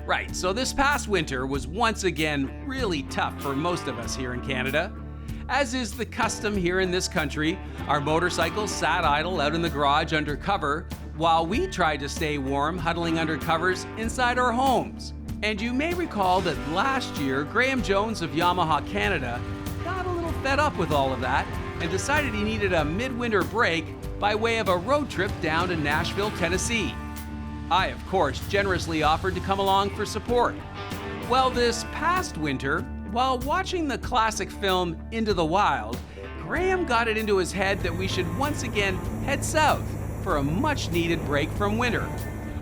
Right, so this past winter was once again really tough for most of us here in Canada. As is the custom here in this country, our motorcycles sat idle out in the garage under cover while we tried to stay warm huddling under covers inside our homes. And you may recall that last year, Graham Jones of Yamaha Canada got a little fed up with all of that and decided he needed a midwinter break by way of a road trip down to Nashville, Tennessee. I, of course, generously offered to come along for support. Well, this past winter, while watching the classic film Into the Wild, Graham got it into his head that we should once again head south for a much-needed break from winter.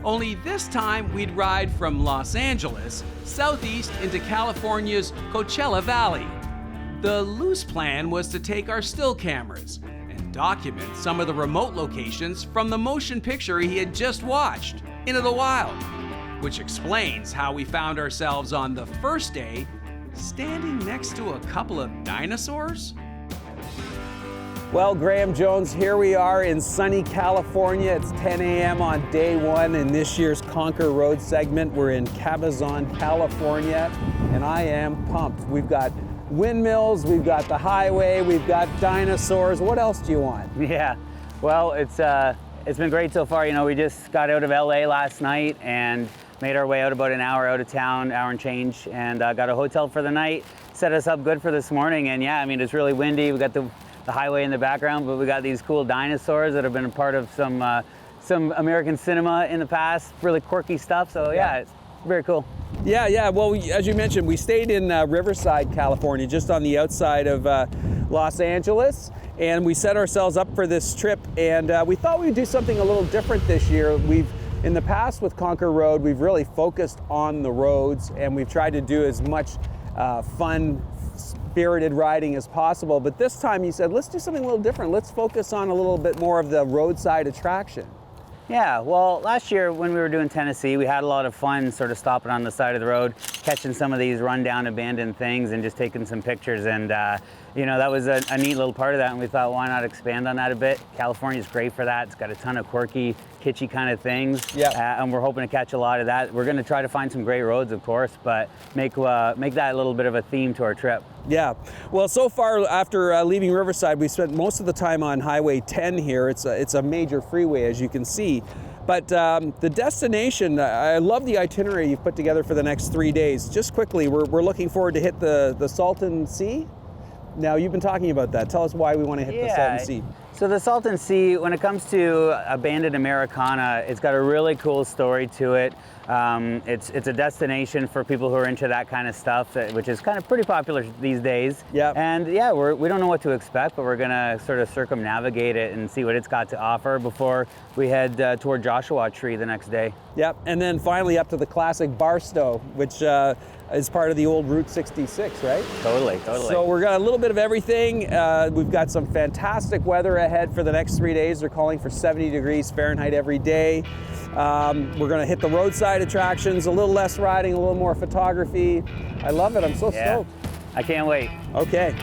Only this time we'd ride from Los Angeles southeast into California's Coachella Valley. The loose plan was to take our still cameras and document some of the remote locations from the motion picture he had just watched, Into the Wild, which explains how we found ourselves on the first day standing next to a couple of dinosaurs. Well, Graham Jones, here we are in sunny California. It's 10 a.m. on day one in this year's Conquer Road segment. We're in Cabazon, California, and I am pumped. We've got windmills, we've got the highway, we've got dinosaurs. What else do you want? Yeah, well, it's been great so far. You know, we just got out of LA last night and made our way out about an hour out of town, hour and change, and got a hotel for the night. Set us up good for this morning, and yeah, I mean, it's really windy. We got the highway in the background, but we got these cool dinosaurs that have been a part of some American cinema in the past. Really quirky stuff. So yeah, it's very cool. Yeah. Well, as you mentioned, we stayed in Riverside, California, just on the outside of Los Angeles, and we set ourselves up for this trip. And we thought we'd do something a little different this year. In the past with Conquer Road, we've really focused on the roads, and we've tried to do as much fun, spirited riding as possible. But this time you said, let's do something a little different. Let's focus on a little bit more of the roadside attraction. Yeah, well, last year when we were doing Tennessee, we had a lot of fun sort of stopping on the side of the road, catching some of these rundown abandoned things and just taking some pictures. And you know, that was a neat little part of that, and we thought, why not expand on that a bit? California's great for that. It's got a ton of quirky, kitschy kind of things. Yeah. And we're hoping to catch a lot of that. We're going to try to find some great roads, of course, but make that a little bit of a theme to our trip. Yeah. Well, so far after leaving Riverside, we spent most of the time on Highway 10 here. It's a major freeway, as you can see. But the destination, I love the itinerary you've put together for the next 3 days. Just quickly, we're looking forward to hit the Salton Sea. Now, you've been talking about that. Tell us why we want to hit the Salton Sea. So the Salton Sea, when it comes to abandoned Americana, it's got a really cool story to it. It's a destination for people who are into that kind of stuff, which is kind of pretty popular these days. Yeah. And yeah, we don't know what to expect, but we're gonna sort of circumnavigate it and see what it's got to offer before we head toward Joshua Tree the next day. Yep. And then finally up to the classic Barstow, which is part of the old Route 66, right? Totally. So we're got a little bit of everything. We've got some fantastic weather ahead for the next 3 days. They're calling for 70 degrees Fahrenheit every day. We're going to hit the roadside attractions, a little less riding, a little more photography. I love it. I'm so stoked. I can't wait. Okay.